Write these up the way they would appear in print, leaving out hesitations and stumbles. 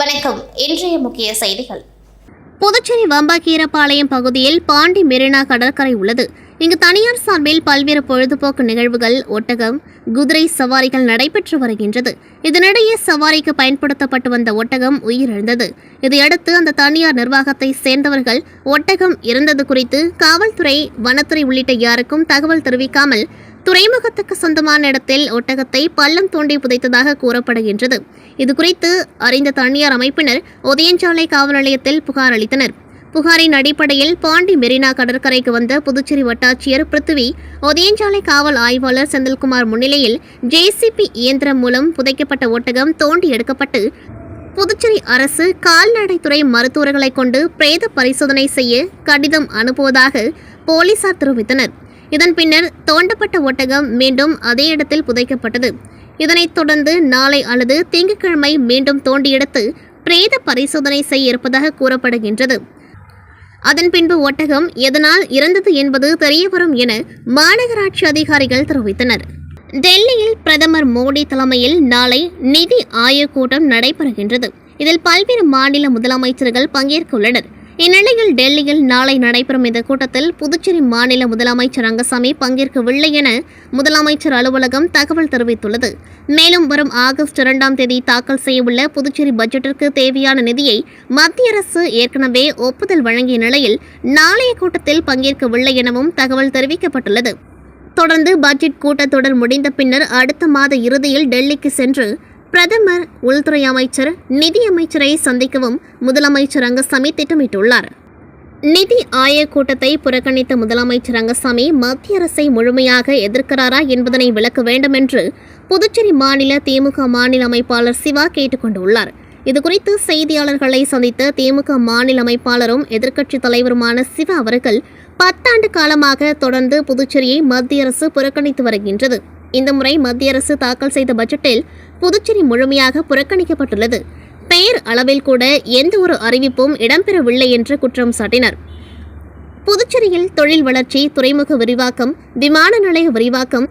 வணக்கம். இன்றைய முக்கிய செய்திகள். புதுச்சேரி வம்பாக்கீரப்பாளையம் பகுதியில் பாண்டி மெரினா கடற்கரை உள்ளது. இங்கு தனியார் சார்பில் பல்வேறு பொழுதுபோக்கு நிகழ்வுகள், ஒட்டகம், குதிரை சவாரிகள் நடைபெற்று வருகின்றது. இதனிடையே சவாரிக்கு பயன்படுத்தப்பட்டு வந்த ஒட்டகம் உயிரிழந்தது. இதையடுத்து அந்த தனியார் நிர்வாகத்தை சேர்ந்தவர்கள் ஒட்டகம் இறந்தது குறித்து காவல்துறை, வனத்துறை உள்ளிட்ட யாருக்கும் தகவல் தெரிவிக்காமல் துறைமுகத்துக்கு சொந்தமான இடத்தில் ஒட்டகத்தை பள்ளம் தோண்டி புதைத்ததாக கூறப்படுகின்றது. இதுகுறித்து அறிந்த தனியார் அமைப்பினர் ஒதியஞ்சாலை காவல் நிலையத்தில் புகார் அளித்தனர். புகாரின் அடிப்படையில் பாண்டி மெரினா கடற்கரைக்கு வந்த புதுச்சேரி வட்டாட்சியர் பிருத்திவி, ஒதியஞ்சாலை காவல் ஆய்வாளர் செந்தில்குமார் முன்னிலையில் ஜேசிபி இயந்திரம் மூலம் புதைக்கப்பட்ட ஒட்டகம் தோண்டி எடுக்கப்பட்டு புதுச்சேரி அரசு கால்நடைத்துறை மருத்துவர்களை கொண்டு பிரேத பரிசோதனை செய்ய கடிதம் அனுப்புவதாக போலீசார் தெரிவித்தனர். இதன் பின்னர் தோண்டப்பட்ட ஒட்டகம் மீண்டும் அதே இடத்தில் புதைக்கப்பட்டது. இதனைத் தொடர்ந்து நாளை அல்லது திங்கட்கிழமை மீண்டும் தோண்டி எடுத்து பிரேத பரிசோதனை செய்ய இருப்பதாக கூறப்படுகின்றது. அதன் பின்பு ஒட்டகம் எதனால் இறந்தது என்பது தெரியவரும் என மாநகராட்சி அதிகாரிகள் தெரிவித்தனர். டெல்லியில் பிரதமர் மோடி தலைமையில் நாளை நிதி ஆயோக் கூட்டம் நடைபெறுகின்றது. இதில் பல்வேறு மாநில முதலமைச்சர்கள் பங்கேற்க உள்ளனர். இந்நிலையில் டெல்லியில் நாளை நடைபெறும் இந்த கூட்டத்தில் புதுச்சேரி மாநில முதலமைச்சர் ரங்கசாமி பங்கேற்கவில்லை என முதலமைச்சர் அலுவலகம் தகவல் தெரிவித்துள்ளது. மேலும் வரும் ஆகஸ்ட் 2ஆம் தேதி தாக்கல் செய்யவுள்ள புதுச்சேரி பட்ஜெட்டிற்கு தேவையான நிதியை மத்திய அரசு ஏற்கனவே ஒப்புதல் வழங்கிய நிலையில் நாளைய கூட்டத்தில் பங்கேற்கவில்லை எனவும் தகவல் தெரிவிக்கப்பட்டுள்ளது. தொடர்ந்து பட்ஜெட் கூட்டத்தொடர் முடிந்த பின்னர் அடுத்த மாத இறுதியில் டெல்லிக்கு சென்று பிரதமர், உள்துறை அமைச்சர், நிதி அமைச்சரை சந்திக்கவும் முதலமைச்சர் ரங்கசாமி திட்டமிட்டுள்ளார். நிதி ஆயோக் கூட்டத்தை புறக்கணித்த முதலமைச்சர் ரங்கசாமி மத்திய அரசை முழுமையாக எதிர்க்கிறாரா என்பதனை விளக்க வேண்டும் என்று புதுச்சேரி மாநில திமுக மாநில அமைப்பாளர் சிவா கேட்டுக் கொண்டுள்ளார். இதுகுறித்து செய்தியாளர்களை சந்தித்த திமுக மாநில அமைப்பாளரும் எதிர்க்கட்சித் தலைவருமான சிவா அவர்கள் 10 ஆண்டு காலமாக தொடர்ந்து புதுச்சேரியை மத்திய அரசு புறக்கணித்து வருகின்றது. இந்த முறை மத்திய அரசு தாக்கல் செய்த பட்ஜெட்டில் புதுச்சேரி முழுமையாக புறக்கணிக்கப்பட்டுள்ளது. பெயர் அளவில் கூட எந்த ஒரு அறிவிப்பும் இடம்பெறவில்லை என்று குற்றம் சாட்டினர். புதுச்சேரியில் தொழில் வளர்ச்சி, துறைமுக விரிவாக்கம், விமான நிலைய விரிவாக்கம்,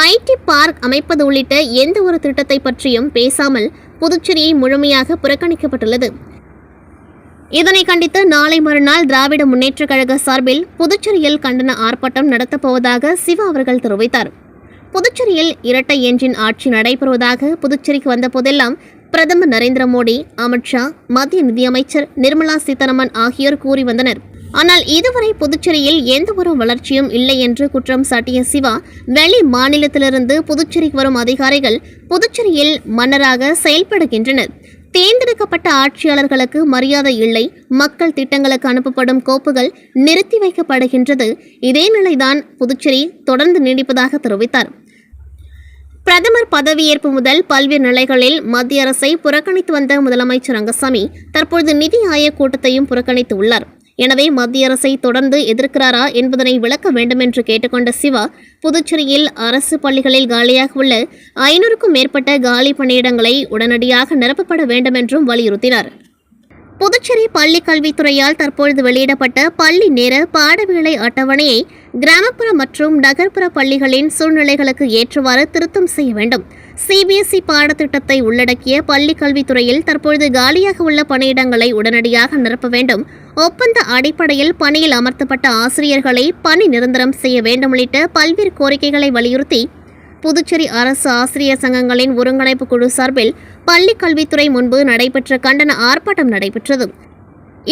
ஐடி பார்க் அமைப்பது உள்ளிட்ட எந்த ஒரு திட்டத்தை பற்றியும் பேசாமல் புதுச்சேரியை முழுமையாக புறக்கணிக்கப்பட்டுள்ளது. இதனை கண்டித்து நாளை மறுநாள் திராவிட முன்னேற்றக் கழக சார்பில் புதுச்சேரியில் கண்டன ஆர்ப்பாட்டம் நடத்தப்போவதாக சிவா அவர்கள் தெரிவித்தார். புதுச்சேரியில் இரட்டை என்ஜின் ஆட்சி நடைபெறுவதாக புதுச்சேரிக்கு வந்த போதெல்லாம் பிரதமர் நரேந்திர மோடி, அமித்ஷா, மத்திய நிதியமைச்சர் நிர்மலா சீதாராமன் ஆகியோர் கூறி வந்தனர். ஆனால் இதுவரை புதுச்சேரியில் எந்த ஒரு வளர்ச்சியும் இல்லை என்று குற்றம் சாட்டிய சிவா, வெளி மாநிலத்திலிருந்து புதுச்சேரிக்கு வரும் அதிகாரிகள் புதுச்சேரியில் மன்னராக செயல்படுகின்றனர். தேர்ந்தெடுக்கப்பட்ட ஆட்சியாளர்களுக்கு மரியாதை இல்லை. மக்கள் திட்டங்களுக்கு அனுப்பப்படும் கோப்புகள் நிறுத்தி வைக்கப்படுகின்றது. இதே நிலைதான் புதுச்சேரி தொடர்ந்து நீடிப்பதாக தெரிவித்தார். பிரதமர் பதவியேற்பு முதல் பல்வேறு நிலைகளில் மத்திய அரசை புறக்கணித்து வந்த முதலமைச்சர் ரங்கசாமி தற்பொழுது நிதி ஆயோக் கூட்டத்தையும் புறக்கணித்து உள்ளார். எனவே மத்திய அரசை தொடர்ந்து எதிர்க்கிறாரா என்பதனை விளக்க வேண்டும் என்று கேட்டுக்கொண்ட சிவா, புதுச்சேரியில் அரசு பள்ளிகளில் காலியாக உள்ள 500க்கும் மேற்பட்ட காலி பணியிடங்களை உடனடியாக நிரப்பப்பட வேண்டும் என்றும் வலியுறுத்தினார். புதுச்சேரி பள்ளி கல்வித்துறையால் தற்பொழுது வெளியிடப்பட்ட பள்ளி நேர பாடவேளை அட்டவணையை கிராமப்புற மற்றும் நகர்ப்புற பள்ளிகளின் சூழ்நிலைகளுக்கு ஏற்றவாறு திருத்தம் செய்ய வேண்டும். சிபிஎஸ்இ பாடத்திட்டத்தை உள்ளடக்கிய பள்ளி கல்வித்துறையில் தற்பொழுது காலியாக உள்ள பணியிடங்களை உடனடியாக நிரப்ப வேண்டும். ஒப்பந்த அடிப்படையில் பணியில் அமர்த்தப்பட்ட ஆசிரியர்களை பணி நிரந்தரம் செய்ய வேண்டும் உள்ளிட்ட பல்வேறு கோரிக்கைகளை வலியுறுத்தி புதுச்சேரி அரசு ஆசிரியர் சங்கங்களின் ஒருங்கிணைப்பு குழு சார்பில் பள்ளி கல்வித்துறை முன்பு நடைபெற்ற கண்டன ஆர்ப்பாட்டம் நடைபெற்றது.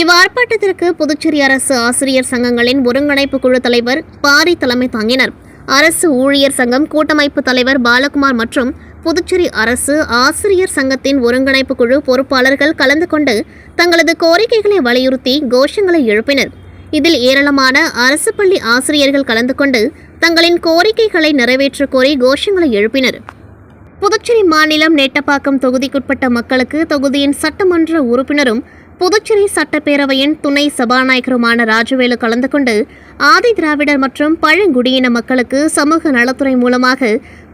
இவ்வார்ப்பாட்டத்திற்கு புதுச்சேரி அரசு ஆசிரியர் சங்கங்களின் ஒருங்கிணைப்பு குழு தலைவர் பாரி தலைமை தாங்கினர். அரசு ஊழியர் சங்கம் கூட்டமைப்பு தலைவர் பாலகுமார் மற்றும் புதுச்சேரி அரசு ஆசிரியர் சங்கத்தின் ஒருங்கிணைப்பு குழு பொறுப்பாளர்கள் கலந்து கொண்டு தங்களது கோரிக்கைகளை வலியுறுத்தி கோஷங்களை எழுப்பினர். இதில் ஏராளமான அரசு பள்ளி ஆசிரியர்கள் கலந்து கொண்டு தங்களின் கோரிக்கைகளை நிறைவேற்ற கோரி கோஷங்களை எழுப்பினர். புதுச்சேரி மாநிலம் நெட்டப்பாக்கம் தொகுதிக்குட்பட்ட மக்களுக்கு தொகுதியின் சட்டமன்ற உறுப்பினரும் புதுச்சேரி சட்டப்பேரவையின் துணை சபாநாயகருமான ராஜவேலு கலந்து கொண்டு ஆதி திராவிடர் மற்றும் பழங்குடியின மக்களுக்கு சமூக நலத்துறை மூலமாக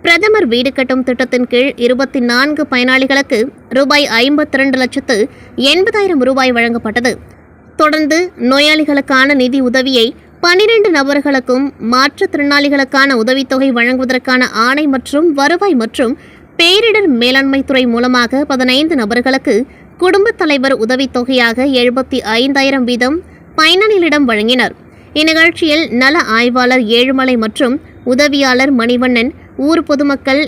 பிரதமர் வீடு கட்டும் திட்டத்தின் கீழ் 24 பயனாளிகளுக்கு ரூபாய் 52,80,000 ரூபாய் வழங்கப்பட்டது. தொடர்ந்து நோயாளிகளுக்கான நிதி உதவியை 12 நபர்களுக்கும் மாற்றுத்திறனாளிகளுக்கான உதவித்தொகை வழங்குவதற்கான ஆணை மற்றும் வருவாய் மற்றும் பேரிடர் மேலாண்மை துறை மூலமாக 15 நபர்களுக்கு குடும்பத் தலைவர் உதவித்தொகையாக 75,000 வீதம் பயனாளிகளிடம் வழங்கினர். இந்நிகழ்ச்சியில் நல ஆய்வாளர் ஏழுமலை மற்றும் உதவியாளர் மணிவண்ணன், ஊர் பொதுமக்கள்,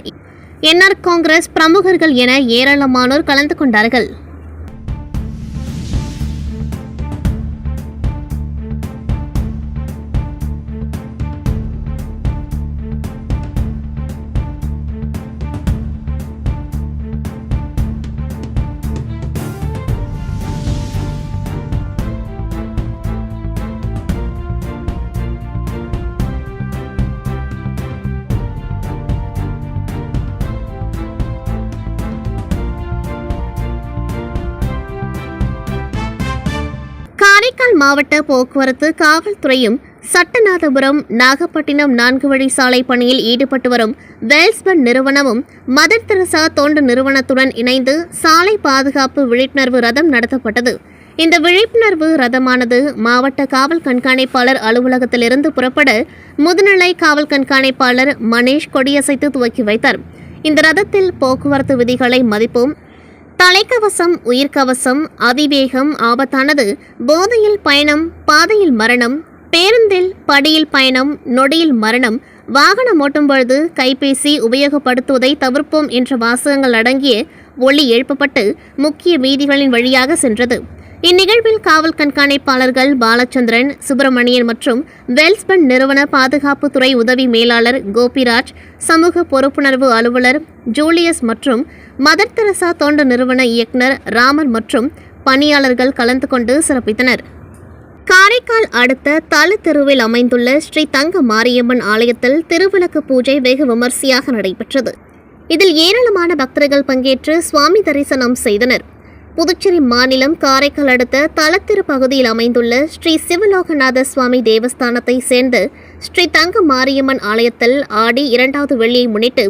என்ஆர் காங்கிரஸ் பிரமுகர்கள் என ஏராளமானோர் கலந்து கொண்டார்கள். காரைக்கால் மாவட்ட போக்குவரத்து காவல்துறையும் சட்டநாதபுரம் நாகப்பட்டினம் 4 வழி சாலை பணியில் ஈடுபட்டு வரும் வெல்ஸ்பன் நிறுவனமும் மதர் தெரசா தொண்டு நிறுவனத்துடன் இணைந்து சாலை பாதுகாப்பு விழிப்புணர்வு ரதம் நடத்தப்பட்டது. இந்த விழிப்புணர்வு ரதமானது மாவட்ட காவல் கண்காணிப்பாளர் அலுவலகத்திலிருந்து புறப்பட முதுநிலை காவல் கண்காணிப்பாளர் மணேஷ் கொடியசைத்து துவக்கி வைத்தார். இந்த ரதத்தில் போக்குவரத்து விதிகளை மதிப்போம், தலைக்கவசம், உயிர்கவசம், அதிவேகம் ஆபத்தானது, போதையில் பயணம், பாதையில் மரணம், பேருந்தில் படியில் பயணம், நொடியில் மரணம், வாகனம் ஓட்டும் பொழுது கைபேசி உபயோகப்படுத்துவதை தவிர்ப்போம் என்ற வாசகங்கள் அடங்கிய ஒலி எழுப்பப்பட்டு முக்கிய வீதிகளின் வழியாக சென்றது. இந்நிகழ்வில் காவல் கண்காணிப்பாளர்கள் பாலச்சந்திரன், சுப்பிரமணியன் மற்றும் வெல்ஸ்பன் நிறுவன பாதுகாப்புத்துறை உதவி மேலாளர் கோபிராஜ், சமூக பொறுப்புணர்வு அலுவலர் ஜூலியஸ் மற்றும் மதர் தெரசா தொண்டு நிறுவன இயக்குனர் ராமர் மற்றும் பணியாளர்கள் கலந்து கொண்டு சிறப்பித்தனர். காரைக்கால் அடுத்த தல தெருவில் அமைந்துள்ள ஸ்ரீ தங்க மாரியம்மன் ஆலயத்தில் திருவிளக்கு பூஜை வெகு விமர்சையாக நடைபெற்றது. இதில் ஏராளமான பக்தர்கள் பங்கேற்று சுவாமி தரிசனம் செய்தனர். புதுச்சேரி மாநிலம் காரைக்கால் அடுத்த தலத்திரு பகுதியில் அமைந்துள்ள ஸ்ரீ சிவலோகநாத சுவாமி தேவஸ்தானத்தை சேர்ந்த ஸ்ரீ தங்க மாரியம்மன் ஆலயத்தில் ஆடி 2வது வெள்ளியை முன்னிட்டு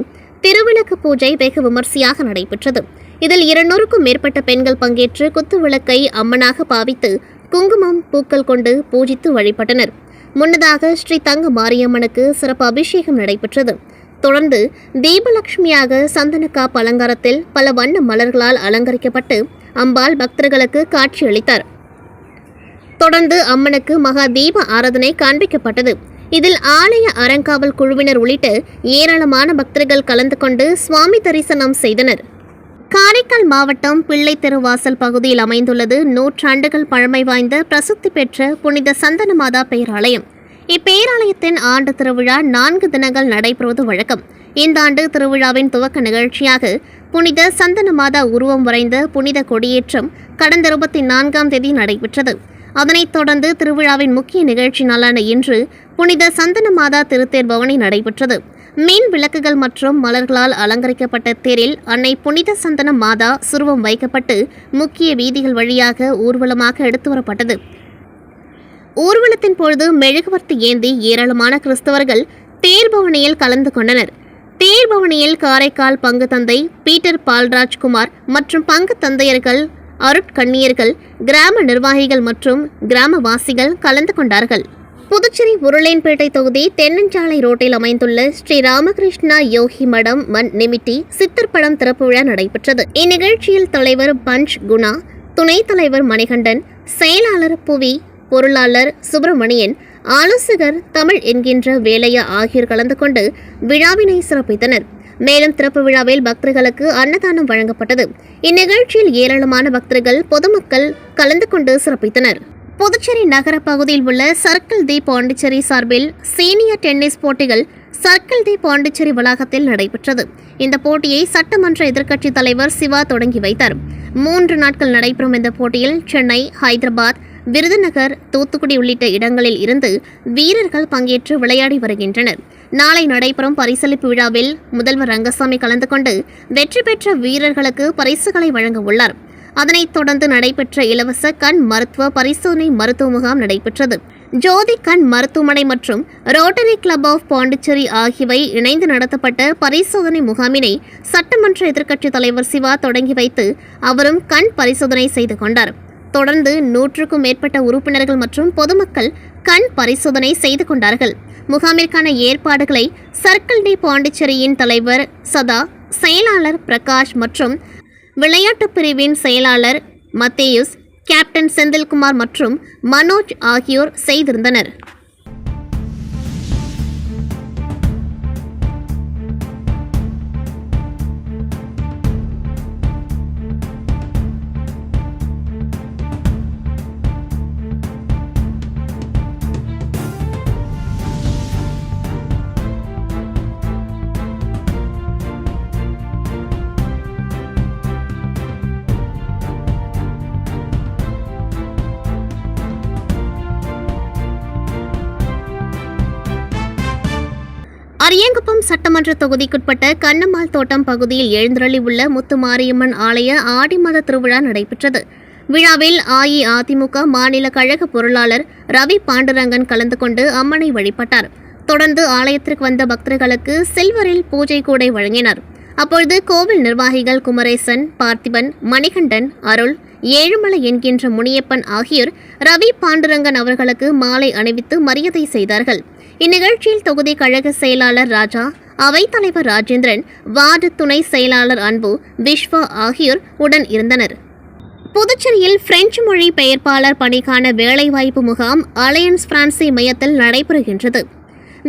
திருவிளக்கு பூஜை வெகு விமர்சையாக நடைபெற்றது. இதில் 200க்கும் மேற்பட்ட பெண்கள் பங்கேற்று குத்துவிளக்கை அம்மனாக பாவித்து குங்குமம், பூக்கள் கொண்டு பூஜித்து வழிபட்டனர். முன்னதாக ஸ்ரீ தங்க மாரியம்மனுக்கு சிறப்பு அபிஷேகம் நடைபெற்றது. தொடர்ந்து தீபலட்சுமியாக சந்தனக்காப்பு அலங்காரத்தில் பல வண்ண மலர்களால் அலங்கரிக்கப்பட்டு அம்பாள் பக்தர்களுக்கு காட்சியளித்தார். தொடர்ந்து அம்மனுக்கு மகா தீப ஆராதனை காண்பிக்கப்பட்டது. இதில் ஆலய அறங்காவல் குழுவினர் உள்ளிட்ட ஏராளமான பக்தர்கள் கலந்து கொண்டு சுவாமி தரிசனம் செய்தனர். காரைக்கால் மாவட்டம் பிள்ளை தெருவாசல் பகுதியில் அமைந்துள்ளது நூற்றாண்டுகள் பழமை வாய்ந்த பிரசித்தி பெற்ற புனித சந்தனமாதா பேராலயம். இப்பேராலயத்தின் ஆண்டு திருவிழா 4 தினங்கள் நடைபெறுவது வழக்கம். இந்த ஆண்டு திருவிழாவின் துவக்க நிகழ்ச்சியாக புனித சந்தனமாதா உருவம் வரைந்த புனித கொடியேற்றம் கடந்த 24ஆம் தேதி நடைபெற்றது. அதனைத் தொடர்ந்து திருவிழாவின் முக்கிய நிகழ்ச்சி நாளான இன்று புனித சந்தனமாதா திருத்தேர் பவனி நடைபெற்றது. மீன் விளக்குகள் மற்றும் மலர்களால் அலங்கரிக்கப்பட்ட தேரில் அன்னை புனித சந்தன மாதா சுருவம் வைக்கப்பட்டு முக்கிய வீதிகள் வழியாக ஊர்வலமாக எடுத்து வரப்பட்டது. ஊர்வலத்தின் பொழுது மெழுகுவர்த்தி ஏந்தி ஏராளமான கிறிஸ்தவர்கள் தேர்பவனியில் கலந்து கொண்டனர். தேர்பவனியில் காரைக்கால் பங்கு தந்தை பீட்டர் பால்ராஜ்குமார் மற்றும் பங்கு தந்தையர்கள், அருட்கண்ணியர்கள், கிராம நிர்வாகிகள் மற்றும் கிராமவாசிகள் கலந்து கொண்டார்கள். புதுச்சேரி உருளையன்பேட்டை தொகுதி தென்னஞ்சாலை ரோட்டில் அமைந்துள்ள ஸ்ரீ ராமகிருஷ்ணா யோகி மடம் மண் நிமிட்டி சித்தர் படம் திறப்பு விழா நடைபெற்றது. இந்நிகழ்ச்சியில் தலைவர் பஞ்ச் குணா, துணைத் தலைவர் மணிகண்டன், செயலாளர் புவி, பொருளாளர் சுப்பிரமணியன், ஆலோசகர் தமிழ் என்கின்ற வேலையா ஆகியோர் கலந்து கொண்டு விழாவினை சிறப்பித்தனர். மேலும் திறப்பு விழாவில் பக்தர்களுக்கு அன்னதானம் வழங்கப்பட்டது. இந்நிகழ்ச்சியில் ஏராளமான பக்தர்கள், பொதுமக்கள் கலந்து கொண்டு சிறப்பித்தனர். புதுச்சேரி நகர பகுதியில் உள்ள சர்க்கிள் தி பாண்டிச்சேரி சார்பில் சீனியர் டென்னிஸ் போட்டிகள் சர்க்கிள் தி பாண்டிச்சேரி வளாகத்தில் நடைபெற்றது. இந்த போட்டியை சட்டமன்ற எதிர்க்கட்சித் தலைவர் சிவா தொடங்கி வைத்தார். 3 நாட்கள் நடைபெறும் இந்த போட்டியில் சென்னை, ஹைதராபாத், விருதுநகர், தூத்துக்குடி உள்ளிட்ட இடங்களில் இருந்து வீரர்கள் பங்கேற்று விளையாடி வருகின்றனர். நாளை நடைபெறும் பரிசளிப்பு விழாவில் முதல்வர் ரங்கசாமி கலந்து கொண்டு வெற்றி பெற்ற வீரர்களுக்கு பரிசுகளை வழங்க உள்ளார். அதனைத் தொடர்ந்து நடைபெற்ற இலவச கண் மருத்துவ பரிசோதனை மருத்துவ முகாம் நடைபெற்றது. ஜோதி கண் மருத்துவமனை மற்றும் ரோட்டரி கிளப் ஆஃப் பாண்டிச்சேரி ஆகியவை இணைந்து நடத்தப்பட்ட பரிசோதனை முகாமினை சட்டமன்ற எதிர்க்கட்சித் தலைவர் சிவா தொடங்கி வைத்து அவரும் கண் பரிசோதனை செய்து கொண்டார். தொடர்ந்து 100க்கும் மேற்பட்ட உறுப்பினர்கள் மற்றும் பொதுமக்கள் கண் பரிசோதனை செய்து கொண்டார்கள். முகாமிற்கான ஏற்பாடுகளை சர்க்கிள் டி பாண்டிச்சேரியின் தலைவர் சதா, செயலாளர் பிரகாஷ் மற்றும் விளையாட்டுப் பிரிவின் செயலாளர் மத்தேயுஸ், கேப்டன் செந்தில்குமார் மற்றும் மனோஜ் ஆகியோர் செய்திருந்தனர். அரியாங்குப்பம் சட்டமன்ற தொகுதிக்குட்பட்ட கண்ணம்மாள் தோட்டம் பகுதியில் எழுந்தருளி உள்ள முத்துமாரியம்மன் ஆலய ஆடி மாத திருவிழா நடைபெற்றது. விழாவில் அஇஅதிமுக மாநில கழக பொருளாளர் ரவி பாண்டுரங்கன் கலந்து கொண்டு அம்மனை வழிபட்டார். தொடர்ந்து ஆலயத்திற்கு வந்த பக்தர்களுக்கு சில்வரில் பூஜை கூடை வழங்கினார். அப்பொழுது கோவில் நிர்வாகிகள் குமரேசன், பார்த்திபன், மணிகண்டன், அருள், ஏழுமலை என்கின்ற முனியப்பன் ஆகியோர் ரவி பாண்டுரங்கன் அவர்களுக்கு மாலை அணிவித்து மரியாதை செய்தார்கள். இந்நிகழ்ச்சியில் தொகுதி கழக செயலாளர் ராஜா, அவைத்தலைவர் ராஜேந்திரன், வார்டு துணை செயலாளர் அன்பு, விஸ்வா ஆகியோர் உடன் இருந்தனர். புதுச்சேரியில் பிரெஞ்சு மொழி பெயர்ப்பாளர் பணிக்கான வேலைவாய்ப்பு முகாம் அலையன்ஸ் பிரான்சி மையத்தில் நடைபெறுகின்றது.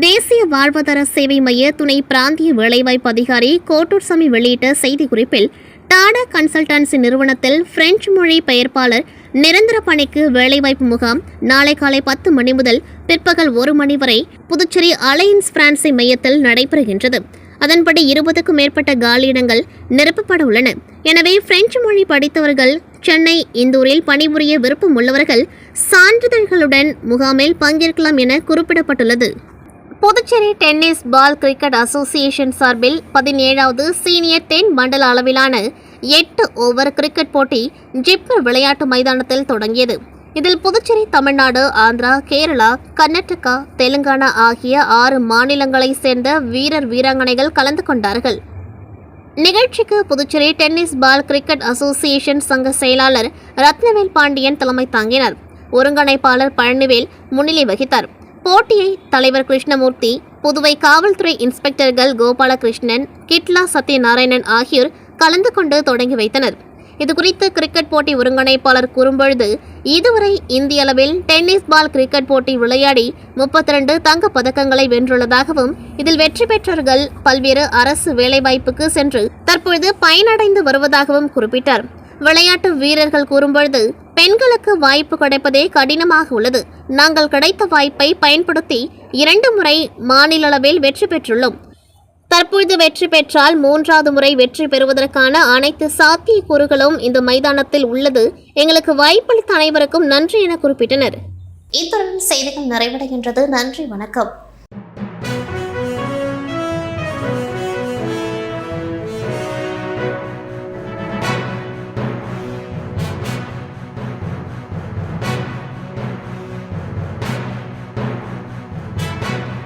தேசிய வாழ்வாதார சேவை மைய துணை பிராந்திய வேலைவாய்ப்பு அதிகாரி கோட்டூர்சாமி வெளியிட்ட செய்திக்குறிப்பில், டாடா கன்சல்டன்சி நிறுவனத்தில் பிரெஞ்சு மொழி பெயர்ப்பாளர் நிரந்தர பணிக்கு வேலைவாய்ப்பு முகாம் நாளை காலை 10 மணி முதல் பிற்பகல் 1 மணி வரை புதுச்சேரி அலையன்ஸ் பிரான்சி மையத்தில் நடைபெறுகின்றது. அதன்படி 20க்கும் மேற்பட்ட காலியிடங்கள் நிரப்பப்பட உள்ளன. எனவே பிரெஞ்சு மொழி படித்தவர்கள் சென்னை, இந்தூரில் பணிபுரிய விருப்பம் உள்ளவர்கள் சான்றிதழ்களுடன் முகாமில் பங்கேற்கலாம் என குறிப்பிடப்பட்டுள்ளது. Puducherry tennis ball cricket association சார்பில் 17வது சீனியர் 10 மண்டல அளவிலான 8 ஓவர் கிரிக்கெட் போட்டி ஜிப்மர் விளையாட்டு மைதானத்தில் தொடங்கியது. இதில் புதுச்சேரி, தமிழ்நாடு, ஆந்திரா, கேரளா, கர்நாடகா, தெலுங்கானா ஆகிய 6 மாநிலங்களைச் சேர்ந்த வீரர் வீராங்கனைகள் கலந்து கொண்டார்கள். நிகழ்ச்சிக்கு Puducherry tennis ball cricket association சங்க செயலாளர் ரத்னவேல் பாண்டியன் தலைமை தாங்கினார். ஒருங்கிணைப்பாளர் பழனிவேல் முன்னிலை வகித்தார். போட்டியை தலைவர் கிருஷ்ணமூர்த்தி, புதுவை காவல்துறை இன்ஸ்பெக்டர்கள் கோபாலகிருஷ்ணன், கிட்லா சத்யநாராயணன் ஆகியோர் கலந்து கொண்டு தொடங்கி வைத்தனர். இதுகுறித்து கிரிக்கெட் போட்டி ஒருங்கிணைப்பாளர் கூறும்பொழுது, இதுவரை இந்திய அளவில் டென்னிஸ் பால் கிரிக்கெட் போட்டி விளையாடி 32 தங்கப் பதக்கங்களை வென்றுள்ளதாகவும், இதில் வெற்றி பெற்றவர்கள் பல்வேறு அரசு வேலைவாய்ப்புக்கு சென்று தற்பொழுது பயனடைந்து வருவதாகவும் குறிப்பிட்டார். விளையாட்டு வீரர்கள் கூறும்பொழுது, பெண்களுக்கு வாய்ப்பு கிடைப்பதே கடினமாக உள்ளது. நாங்கள் கிடைத்த வாய்ப்பை பயன்படுத்தி 2 முறை மாநில அளவில் வெற்றி பெற்றுள்ளோம். தற்பொழுது வெற்றி பெற்றால் 3வது முறை வெற்றி பெறுவதற்கான அனைத்து சாத்தியக்கூறுகளும் இந்த மைதானத்தில் உள்ளது. எங்களுக்கு வாய்ப்பளித்த அனைவருக்கும் நன்றி என குறிப்பிட்டனர். இத்துடன் செய்திகள் நிறைவடைகின்றது. நன்றி, வணக்கம்.